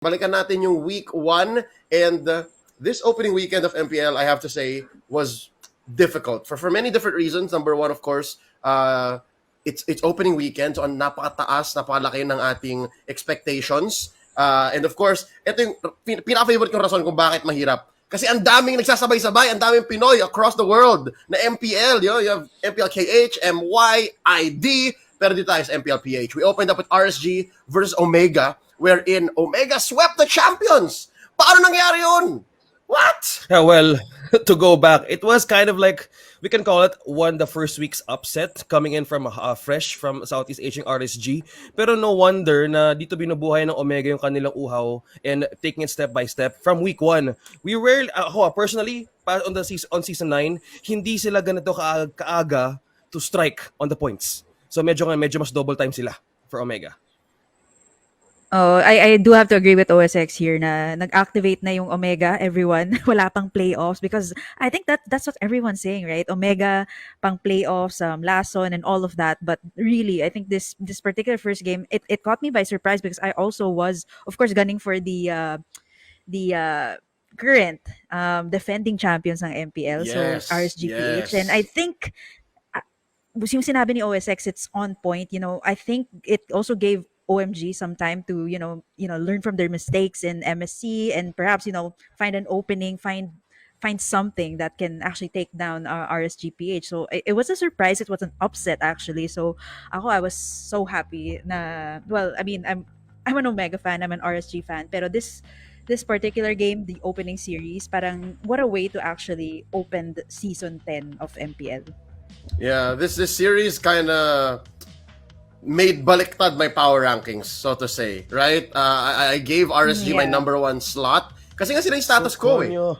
Balikan natin yung week 1 and this opening weekend of MPL, I have to say, was difficult for many different reasons. Number one, of course, it's opening weekend, so napakataas, napakalaki ng ating expectations. And of course, ito yung pinaka-favorite kong rason kung bakit mahirap. Kasi ang daming nagsasabay-sabay, ang daming Pinoy across the world na MPL. You have MPL KH, MY, ID, pero dito tayo sa MPL PH. We opened up with RSG versus Omega, wherein Omega swept the champions. Paano nangyari yun? What? Yeah, well, to go back, it was kind of like we can call it the first week's upset coming in from fresh from Southeast Asian RSG. Pero no wonder na dito binubuhay ng Omega yung kanilang uhaw and taking it step by step from week 1. We rarely, ako personally, on season 9, hindi sila ganito kaaga to strike on the points. So medyo mas double time sila for Omega. Oh, I do have to agree with OSX here na nag-activate na yung Omega, everyone. Wala pang playoffs because I think that's what everyone's saying, right? Omega pang playoffs, Lason and all of that. But really, I think this particular first game, it caught me by surprise because I also was, of course, gunning for the current defending champions ng MPL, so Yes, RSGPH. And yes. I think yung sinabi ni OSX, it's on point. I think it also gave OMG some time to learn from their mistakes in MSC and perhaps find an opening, find something that can actually take down RSGPH. So it was a surprise. It was an upset actually. So I was so happy na, well, I mean, I'm an Omega fan, I'm an RSG fan, pero this particular game, the opening series, parang what a way to actually open the season 10 of MPL. Yeah, this series kind of made baliktad my power rankings, so to say, right? I gave RSG my Yeah. number 1 slot. Kasi nga sila yung status quo eh. Konyo.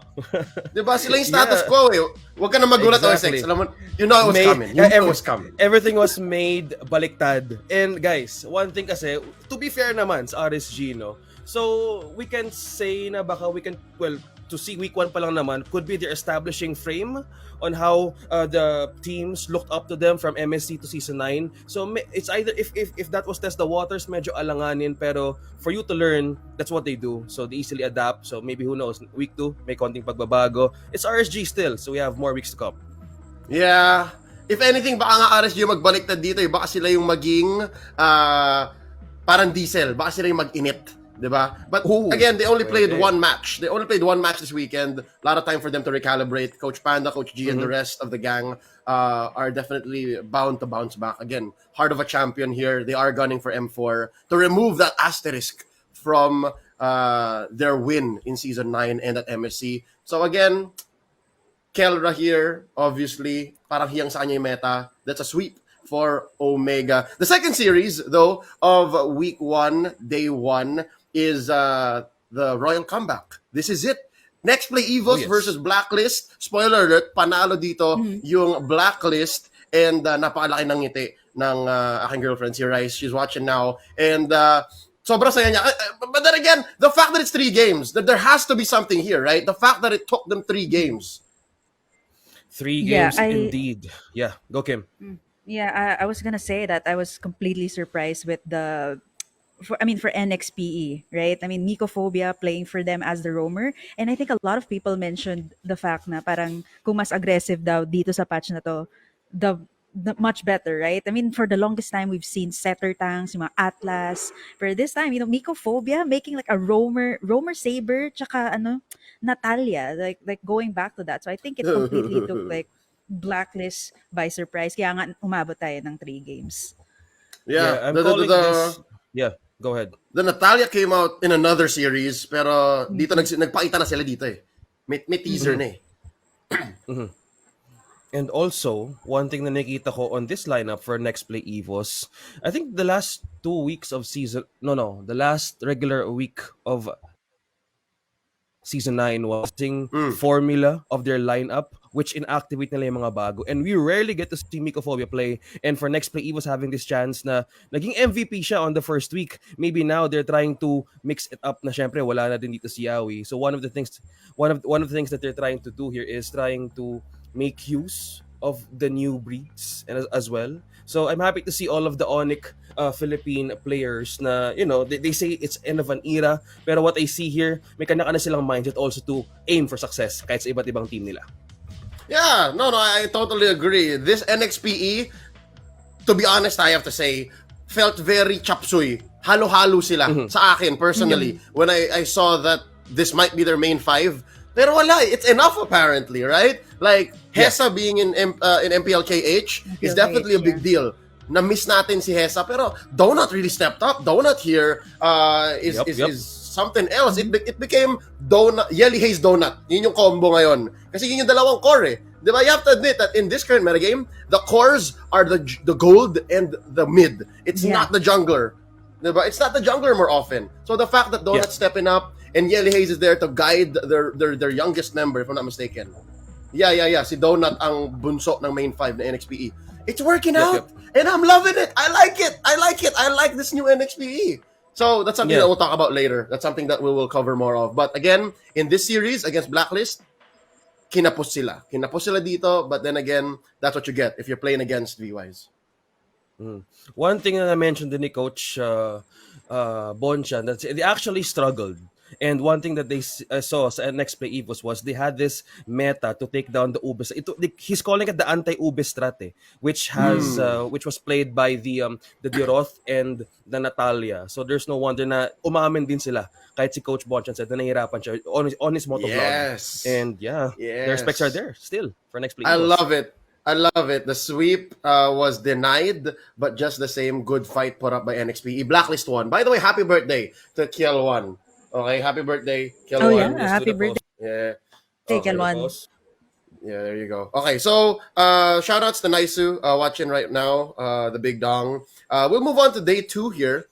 Diba? Sila yung status Yeah. quo eh. Huwag ka na magulat, Exactly. OSX. Alam mo, you know it was coming. You know it was coming. Everything was made baliktad. And guys, one thing kasi, to be fair naman sa RSG, no? So, we can say na baka we can, well, to see week 1 pa lang naman, could be their establishing frame on how the teams looked up to them from MSC to season 9. So, it's either, if that was test the waters, medyo alanganin, pero for you to learn, that's what they do. So, they easily adapt. So, maybe who knows, week 2, may konting pagbabago. It's RSG still, so we have more weeks to come. Yeah. If anything, baka nga RSG yung magbaliktad dito eh. Baka sila yung maging parang diesel. Baka sila yung mag-init. Diba? But again, they only played one match. They only played one match this weekend. A lot of time for them to recalibrate. Coach Panda, Coach G, and the rest of the gang are definitely bound to bounce back. Again, heart of a champion here. They are gunning for M4 to remove that asterisk from their win in Season 9 and at MSC. So again, Kelra here, obviously, parang hiyang sa kanya yung meta. That's a sweep for Omega. The second series, though, of week 1, day 1, is the Royal Comeback. This is it. Next play, Evos versus Blacklist. Spoiler alert, panalo dito yung Blacklist and napakalaki ng ngiti ng aking girlfriend, si Rice. She's watching now. And sobrang saya niya. But then again, the fact that it's 3 games, that there has to be something here, right? The fact that it took them 3 games. 3 Yeah, games indeed. Yeah, go Kim. Yeah, I was gonna say that I was completely surprised with for NXPE, right? I mean, Mycophobia playing for them as the roamer. And I think a lot of people mentioned the fact na parang kung mas aggressive daw dito sa patch na to, the much better, right? I mean, for the longest time, we've seen setter tanks, yung mga Atlas. But this time, Mycophobia making like a roamer saber, tsaka Natalia, like going back to that. So I think it completely took like Blacklist by surprise. Kaya nga umabot tayo ng 3 games. Yeah, I'm calling this. Yeah, go ahead. The Natalia came out in another series, pero dito nagpakita na sila dito eh. May teaser na eh. And also, one thing na nakita ko on this lineup for next play Evos, I think the last 2 weeks of the last regular week of Season 9 was formula of their lineup, which inactivate nila yung mga bago. And we rarely get to see Mycophobia play. And for next play, Evo's having this chance na naging MVP siya on the first week. Maybe now they're trying to mix it up na syempre wala na din dito si Yawi. So one of the things that they're trying to do here is trying to make use of the new breeds and as well. So I'm happy to see all of the Onyx Philippine players na, they say it's end of an era, pero what I see here, may kanya-kanya silang mindset also to aim for success kahit sa iba't ibang team nila. Yeah, no, I totally agree. This NXPE, to be honest, I have to say, felt very chapsuy. Halo-halo sila sa akin, personally. When I saw that this might be their main five. Pero wala, it's enough apparently, right? Like, Hesa being in MPLKH is definitely a big deal. Na-miss natin si Hesa, pero Donut really stepped up. Donut here is something else. It became Donut, Yelly Haze Donut. Yun yung combo ngayon. Kasi yun yung dalawang core eh. Di ba? You have to admit that in this current metagame, the cores are the gold and the mid. It's not the jungler. Di ba? It's not the jungler more often. So the fact that Donut's stepping up and Yelly Haze is there to guide their youngest member, if I'm not mistaken. Yeah. Si Donut ang bunso ng main five na NXPE. It's working out. And I'm loving it. I like it. I like this new NXPE. So that's something that we'll talk about later. That's something that we will cover more of. But again, in this series against Blacklist, kinapos sila. Kinapos sila dito, but then again, that's what you get if you're playing against VYs. One thing that I mentioned din ni Coach Bonchan, that they actually struggled. And one thing that they saw sa next play Evos was they had this meta to take down the Ube. He's calling it the anti-Ube strat, which was played by the Diroth and the Natalia. So there's no wonder na umamin din sila. Kahit si Coach Bonchan said na nahihirapan siya on his motovlog. And their specs are there still for next play Evos. I love it. The sweep was denied, but just the same good fight put up by NXPE. Blacklist won. By the way, happy birthday to Kiel1. Okay, happy birthday, Kiel1. Oh yeah, happy birthday. Yeah. Okay, Kiel1. Yeah, there you go. Okay, so shout outs to Naisu watching right now, the Big Dong. We'll move on to day 2 here.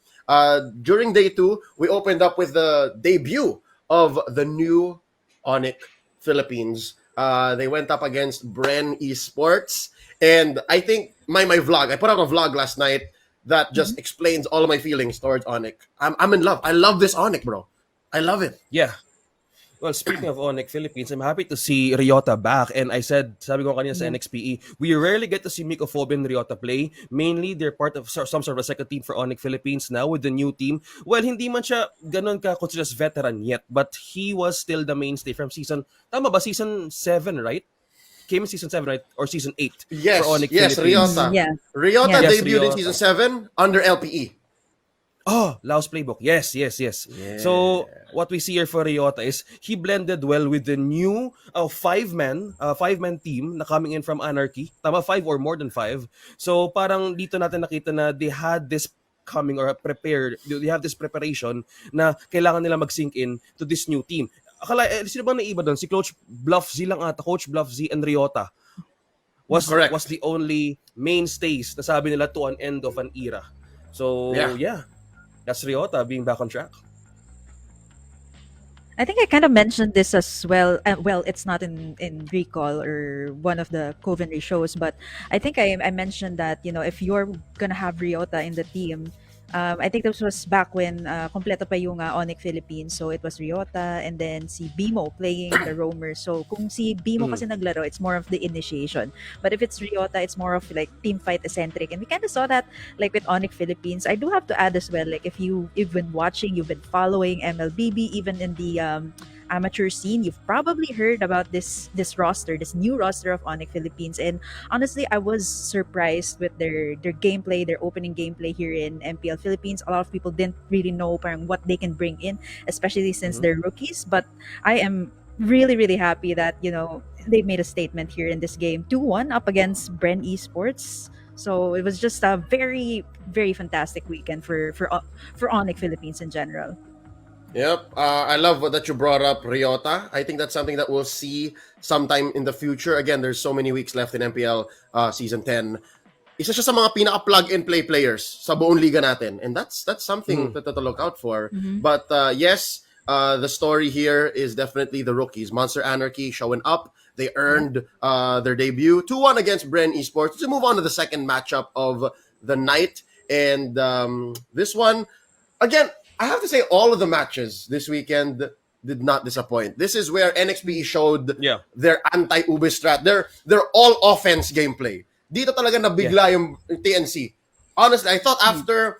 During day 2, we opened up with the debut of the new Onyx Philippines. They went up against Bren Esports. And I think my vlog, I put out a vlog last night that just explains all of my feelings towards Onyx. I'm in love. I love this Onyx, bro. I love it. Yeah. Well, speaking of Onyx Philippines, I'm happy to see Ryota back. And sabi ko kanina sa NXPE, we rarely get to see Mycophobia and Ryota play. Mainly, they're part of some sort of a second team for Onyx Philippines now with the new team. Well, hindi man siya ganun ka-considered as veteran yet, but he was still the mainstay from season 7, right? Came in season 7, right? Or season 8 for Onyx Philippines. Ryota. Yeah. Ryota Yes, debuted in Ryota. season 7 under LPE. Oh, Laos Playbook. Yes. So, what we see here for Ryota is he blended well with the new five-man team na coming in from Anarchy. Tama, 5 or more than 5. So, parang dito natin nakita na they had this coming or prepared. They have this preparation na kailangan nila mag-sync in to this new team. Akala, sino bang naiba doon? Si Coach Bluff Z lang ata. Coach Bluff Z and Ryota was the only mainstays na sabi nila to an end of an era. So, yeah. That's Ryota being back on track. I think I kind of mentioned this as well. Well, it's not in Recall or one of the Covenry shows, but I think I mentioned that, if you're going to have Ryota in the team, I think this was back when kompleto pa yung Onyx Philippines. So it was Ryota and then si Bimo playing the roamer. So kung si Bimo kasi naglaro, it's more of the initiation. But if it's Ryota, it's more of like team fight eccentric. And we kind of saw that like with Onyx Philippines. I do have to add as well, like if you've been watching, you've been following MLBB, even in the amateur scene, you've probably heard about this new roster of Onyx Philippines. And honestly, I was surprised with their gameplay, their opening gameplay here in MPL Philippines. A lot of people didn't really know parang what they can bring in, especially since they're rookies. But I am really, really happy that, they made a statement here in this game. 2-1 up against Bren Esports. So it was just a very, very fantastic weekend for Onyx Philippines in general. Yep. I love that you brought up Ryota. I think that's something that we'll see sometime in the future. Again, there's so many weeks left in MPL Season 10. Isa siya sa mga pinaka-plug-and-play players sa buong liga natin. And that's something to look out for. But yes, the story here is definitely the rookies. Monster Anarchy showing up. They earned their debut. 2-1 against Bren Esports. Let's move on to the second matchup of the night. And this one, again, I have to say all of the matches this weekend did not disappoint. This is where NXP showed Yeah. their anti-Ube strat. They're all offense gameplay. Dito talaga nabigla yung TNC. Honestly, I thought after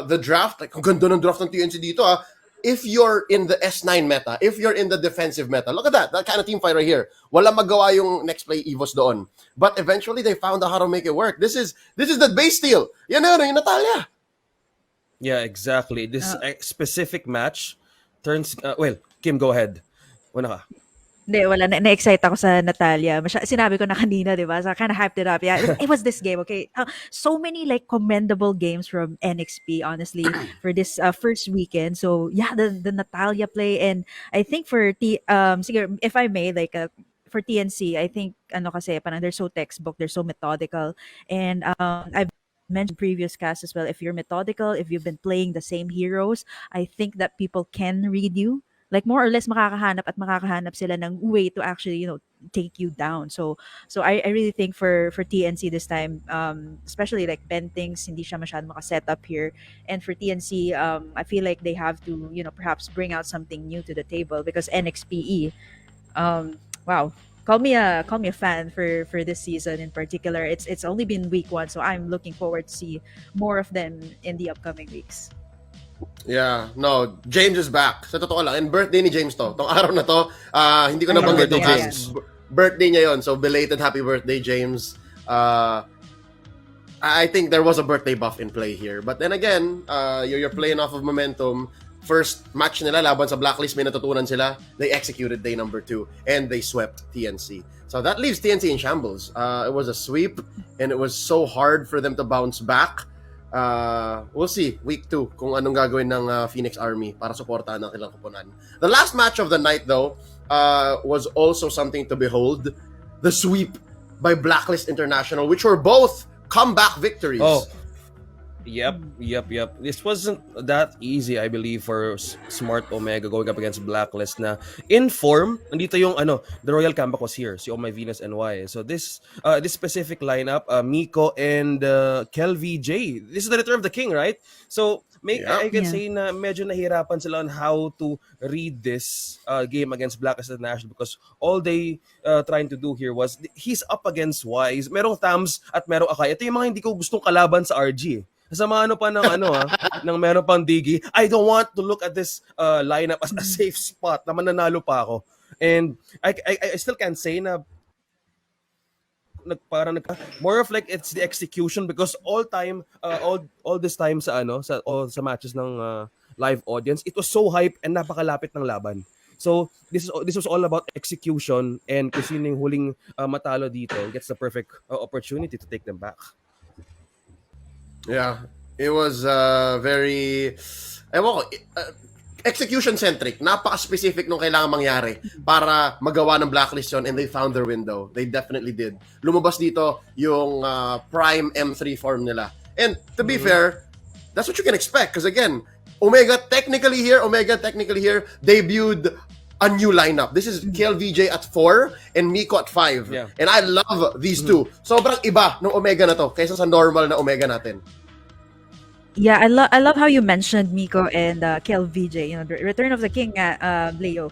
the draft, like, ang ganda ng draft ng TNC dito if you're in the S9 meta, if you're in the defensive meta, look at that kind of team fight right here. Wala magawa yung next play Evos doon. But eventually, they found out how to make it work. This is the base steal. Yan na yung Natalia. Yeah, exactly. This specific match turns... well, Kim, go ahead. Una ka. Hindi, wala. Na-excite ako sa Natalia. Sinabi ko na kanina, di ba? So I kind of hyped it up. Yeah, it was this game, okay? So many like commendable games from NXP, honestly, for this first weekend. So yeah, the Natalia play. And I think for sige, if I may, like for TNC, I think ano kasi, parang they're so textbook, they're so methodical. And I've mentioned previous casts as well, if you're methodical, if you've been playing the same heroes, I think that people can read you. Like more or less makakahanap sila ng way to actually, take you down. So I really think for TNC this time, especially like Bentings, hindi siya masyadong makaset up here. And for TNC, I feel like they have to, perhaps bring out something new to the table because NXPE, wow, call me a fan for this season in particular. It's only been week 1, so I'm looking forward to see more of them in the upcoming weeks. Yeah, no, James is back. Sa totoo lang, and birthday ni James to. Tong araw na to, hindi ko Ay, nabanggit birthday to James. Birthday niya yon. So belated happy birthday, James. I think there was a birthday buff in play here. But then again, you're playing off of momentum. First match nila laban sa Blacklist, may natutunan sila. They executed day number 2 and they swept TNC. So that leaves TNC in shambles. It was a sweep and it was so hard for them to bounce back. We'll see week 2 kung anong gagawin ng Phoenix Army para suportahan ang kanilang koponan. The last match of the night though was also something to behold. The sweep by Blacklist International, which were both comeback victories. Oh. Yep. This wasn't that easy, I believe, for Smart Omega going up against Blacklist na in form. Nandito yung the Royal Comeback was here, si Oh My Venus NY. So this specific lineup, Miko and Kel VJ. This is the return of the king, right? So I can say na medyo nahirapan sila on how to read this game against Blacklist International because all they trying to do here was he's up against Wise. Merong Thams at merong Akai. Ito yung mga hindi ko gustong kalaban sa RG. Kasama pa ng ng meron pang Digi. I don't want to look at this lineup as a safe spot na mananalo pa ako. And I still can't say na more of like it's the execution because all this time sa sa matches ng live audience, it was so hype and napakalapit ng laban. So this was all about execution and kung sino yung huling matalo dito gets the perfect opportunity to take them back. Yeah, it was very execution-centric. Napaka-specific nung kailangan mangyari para magawa ng Blacklist yun and they found their window. They definitely did. Lumabas dito yung prime M3 form nila. And to be fair, that's what you can expect because again, Omega technically here debuted a new lineup. This is KLVJ at 4 and Miko at 5. Yeah. And I love these two. Sobrang iba ng Omega na to kaysa sa normal na Omega natin. Yeah, I love how you mentioned Miko and Kel VJ, the Return of the King, Leo.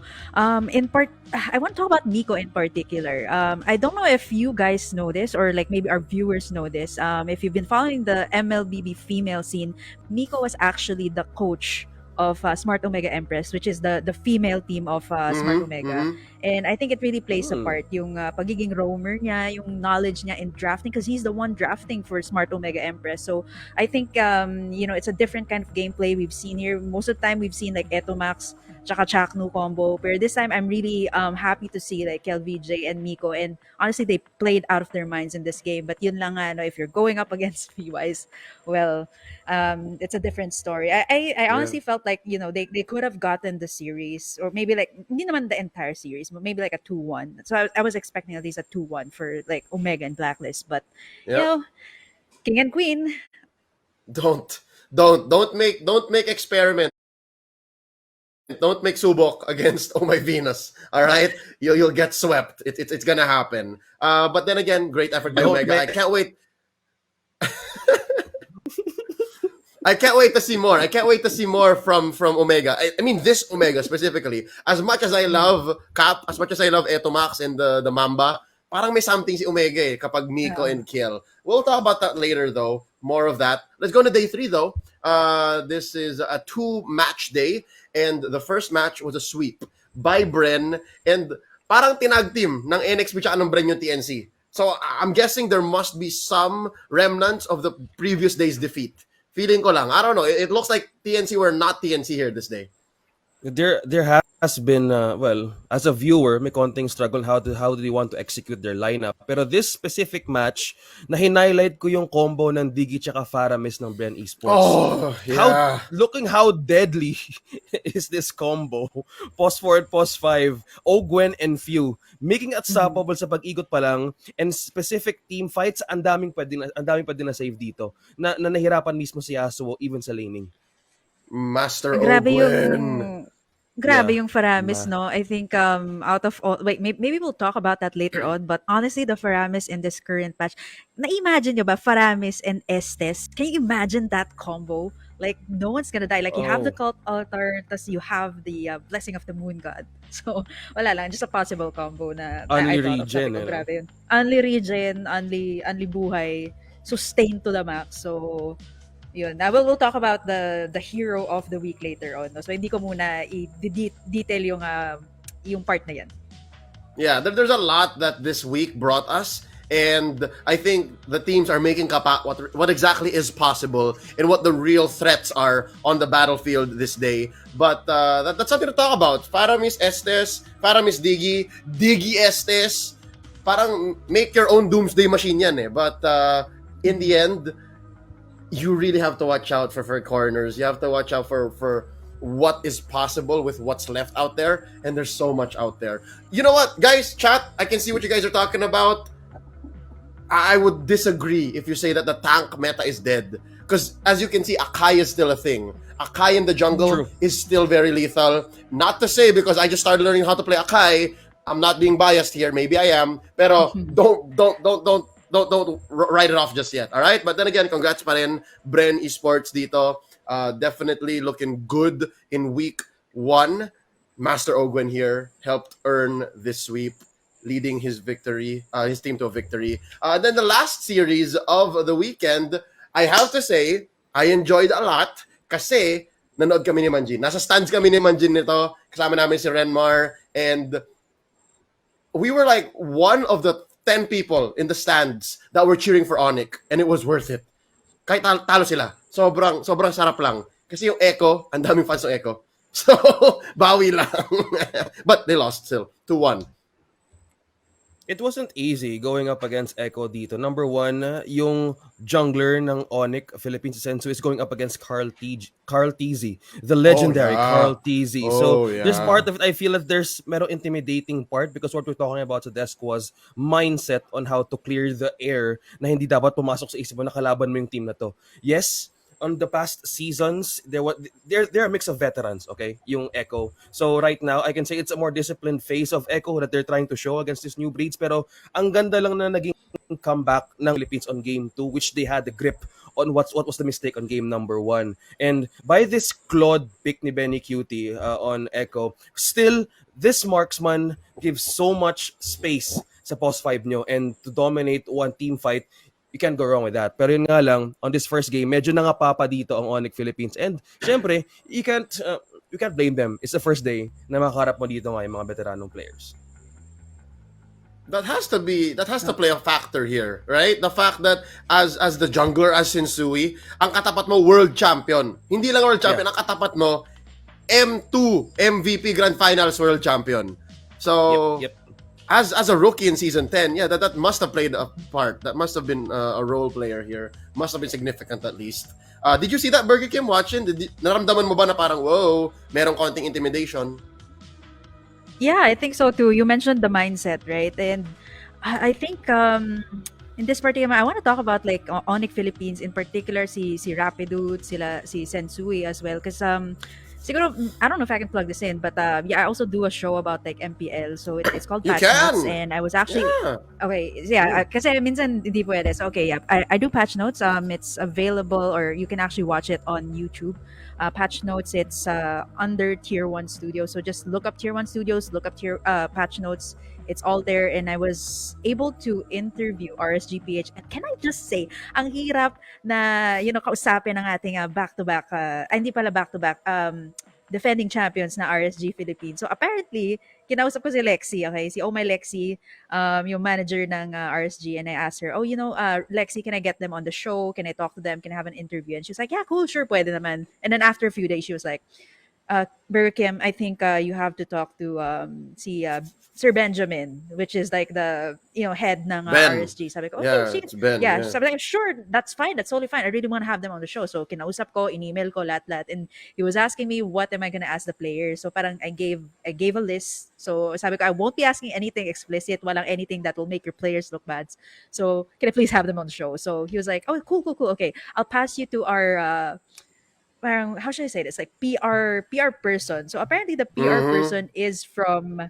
In part, I want to talk about Miko in particular. I don't know if you guys know this or like maybe our viewers know this. If you've been following the MLBB female scene, Miko was actually the coach of Smart Omega Empress, which is the female team of Smart Omega. And I think it really plays a part yung pagiging roamer niya, yung knowledge niya in drafting because he's the one drafting for Smart Omega Empress. So I think it's a different kind of gameplay we've seen here. Most of the time we've seen like Etomax tsaka Chaknu combo. But this time I'm really happy to see like KLVJ and Miko, and honestly they played out of their minds in this game. But yun lang if you're going up against VWise, well, it's a different story. I honestly felt like they could have gotten the series, or maybe like hindi naman the entire series, but maybe like a 2-1. So I was expecting at least a 2-1 for like Omega and Blacklist, but King and Queen. Don't make experiment. Don't make subok against Oh My Venus. All right, you'll get swept. It's gonna happen. But then again, great effort by Omega. I can't wait. I can't wait to see more. I can't wait to see more from Omega. I mean, this Omega specifically. As much as I love Cap, as much as I love Etomax and the Mamba, parang may something si Omega kapag Miko Yeah. and Kill. We'll talk about that later though. More of that. Let's go to day 3 though. This is a 2-match day and the first match was a sweep by Bren and parang tinag team ng NXP tsaka ng Bren yung TNC. So I'm guessing there must be some remnants of the previous day's defeat. Feeling ko lang. I don't know. It looks like TNC were not TNC here this day. There has been as a viewer may konting struggle how do they want to execute their lineup, pero this specific match na highlight ko yung combo ng Diggy tsaka Faramis ng Bren Esports. Oh, yeah. How deadly is this combo? Pos 4 pos 5 Ogwen and Few making it stoppable sa pag-igot pa lang, and specific team fights ang daming pa din na save dito na nahirapan mismo si Yasuo even sa laning. Master Grabe Ogwen. grabe Yeah. yung Faramis, no? I think out of all, wait, maybe we'll talk about that later on, but honestly, the Faramis in this current patch, na-imagine nyo ba Faramis and Estes? Can you imagine that combo? Like, no one's gonna die. Like, you have the Oh. cult altar, tas you have the blessing of the moon god. So, wala lang, just a possible combo na Only I thought of. Sabi regen, ko, no? grabe yun. Only regen, only buhay, sustain to the max. So, yun. We'll talk about the hero of the week later on. No? So hindi ko muna i-detail yung part na yan. Yeah, there's a lot that this week brought us. And I think the teams are making what exactly is possible and what the real threats are on the battlefield this day. But that's something to talk about. Faramis Estes, Faramis Diggy, Diggy Estes. Parang make your own doomsday machine yan eh. But in the end, you really have to watch out for corners. You have to watch out for what is possible with what's left out there. And there's so much out there. You know what, guys? Chat, I can see what you guys are talking about. I would disagree if you say that the tank meta is dead. Because as you can see, Akai is still a thing. Akai in the jungle True. is still very lethal. Not to say because I just started learning how to play Akai, I'm not being biased here. Maybe I am. Pero don't write it off just yet. All right? But then again, congrats pa rin Bren Esports dito. Definitely looking good in week 1. Master Ogwen here helped earn this sweep, leading his team to a victory. Then the last series of the weekend, I have to say, I enjoyed a lot kasi nanood kami ni Manjin. Nasa stands kami ni Manjin nito. Kasama namin si Renmar. And we were like one of the 10 people in the stands that were cheering for Onyx. And it was worth it. Kahit talo sila. Sobrang sarap lang. Kasi yung Echo, ang daming fans ng Echo. So, bawi lang. But they lost still. 2-1. It wasn't easy going up against Echo dito. Number one, yung jungler ng Onyx, Philippines Sensu, is going up against Carl TZ, the legendary yeah. Carl TZ. Oh, so yeah. there's part of it, I feel that there's merong intimidating part because what we're talking about sa desk was mindset on how to clear the air na hindi dapat pumasok sa isip mo na kalaban mo yung team na to. Yes, on the past seasons, they're a mix of veterans, okay? Yung Echo. So right now, I can say it's a more disciplined phase of Echo that they're trying to show against these new breeds. Pero ang ganda lang na naging comeback ng Philippines on game 2, which they had the grip on what was the mistake on game number 1. And by this Claude pick ni Benny Cutie on Echo, still, this marksman gives so much space sa post 5 nyo, and to dominate one team fight, you can't go wrong with that. Pero yun nga lang, on this first game, medyo nangapapa dito ang Onyx Philippines. And syempre, you can't blame them. It's the first day na makakarap mo dito nga yung mga veteranong players. That has to play a factor here, right? The fact that as the jungler, as Shinsui, ang katapat mo world champion. Hindi lang world champion, ang katapat mo M2 MVP Grand Finals world champion. So Yep. as a rookie in season 10, yeah, that must have played a part. That must have been a role player here. Must have been significant at least. Did you see that, Burger Kim, watching? Naramdaman mo ba na parang, whoa, merong konting intimidation? Yeah, I think so too. You mentioned the mindset, right? And I think in this particular, I want to talk about like Onyx Philippines in particular, si Rapidude, si Sensui as well, because siguro, I don't know if I can plug this in, but yeah, I also do a show about like MPL. So it's called You Patch Notes, can. and I was actually Yeah. okay. Yeah, kasi minsan hindi pwede. So okay, yeah, I do Patch Notes. It's available, or you can actually watch it on YouTube. Patch Notes, it's under Tier One Studio. So just look up Tier One Studios, look up Tier Patch Notes. It's all there, and I was able to interview RSGPH. And can I just say, ang hirap na kausapin ng ating back-to-back, hindi pala back-to-back, defending champions na RSG Philippines. So apparently, kinausap ko si Lexi, okay? Si Oh My Lexi, yung manager ng RSG, and I asked her, oh, Lexi, can I get them on the show? Can I talk to them? Can I have an interview? And she's like, yeah, cool, sure, pwede naman. And then after a few days, she was like, Kim, I think you have to talk to si Sir Benjamin, which is like the head ng Ben. RSG. Sabi ko, okay, Yeah, sige. it's Ben. Yeah, Yeah. sabi ko, sure, that's fine. That's totally fine. I really want to have them on the show. So kinausap ko, in-email ko lahat. And he was asking me what am I gonna ask the players. So parang I gave a list. So sabi ko, I won't be asking anything explicit, walang anything that will make your players look bad. So can I please have them on the show? So he was like, oh, cool. Okay, I'll pass you to our parang, how should I say this? Like PR person. So apparently the PR Mm-hmm. person is from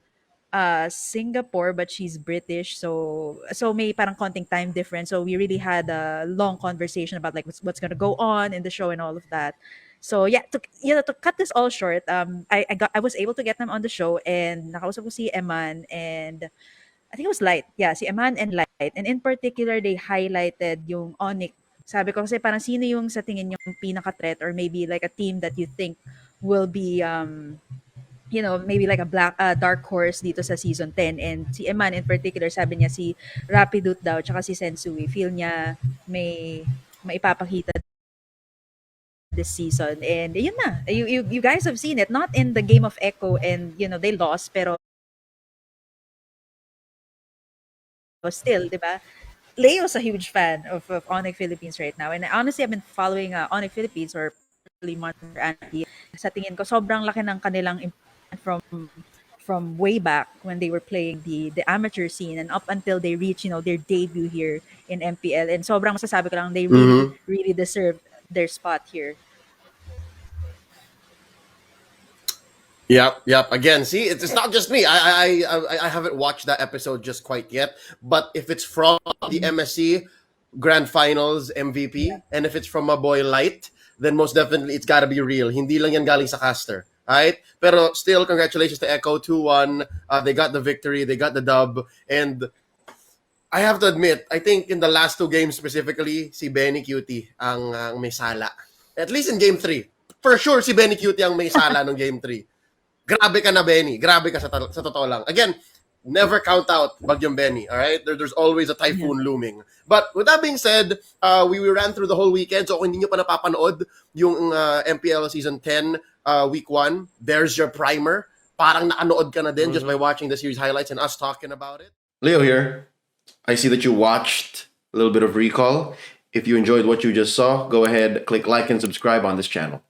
Singapore, but she's British. So may parang konting time difference. So we really had a long conversation about like what's gonna go on in the show and all of that. So yeah, to cut this all short, I was able to get them on the show, and nakausap ko si Eman and I think it was Light. Yeah, si Eman and Light. And in particular, they highlighted yung Onyx. Sabi ko kasi parang sino yung sa tingin yung pinaka-threat, or maybe like a team that you think will be maybe like a dark horse dito sa season 10. And si Eman in particular, sabi niya si Rapidut daw tsaka si Sensui. Feel niya may maipapakita this season. And yun na. You guys have seen it, not in the game of Echo, and they lost, pero still, 'di ba? Leo's a huge fan of Onyx Philippines right now. And honestly, I've been following Onyx Philippines, or particularly Monster Anarchy. Sa tingin ko, sobrang laki ng kanilang improvement from way back when they were playing the amateur scene, and up until they reach, their debut here in MPL. And sobrang masasabi ko lang, they really, Mm-hmm. really deserve their spot here. Yep. Again, see, it's not just me. I haven't watched that episode just quite yet. But if it's from the MSC Grand Finals MVP, and if it's from my boy Light, then most definitely it's gotta be real. Hindi lang yan galing sa caster. Right? Pero still, congratulations to Echo 2-1. They got the victory, they got the dub, and I have to admit, I think in the last two games specifically, si Benny Cutie ang may sala. At least in game 3. For sure, si Benny Cutie ang may sala ng game 3. Grabe ka na, Benny. Grabe ka sa totoo lang. Again, never count out Bagyong Benny, all right? There's always a typhoon looming. But with that being said, we ran through the whole weekend. So kung hindi nyo pa napapanood yung MPL Season 10 Week 1, there's your primer. Parang nakanood ka na din just by watching the series highlights and us talking about it. Leo here. I see that you watched a little bit of Recall. If you enjoyed what you just saw, go ahead, click like and subscribe on this channel.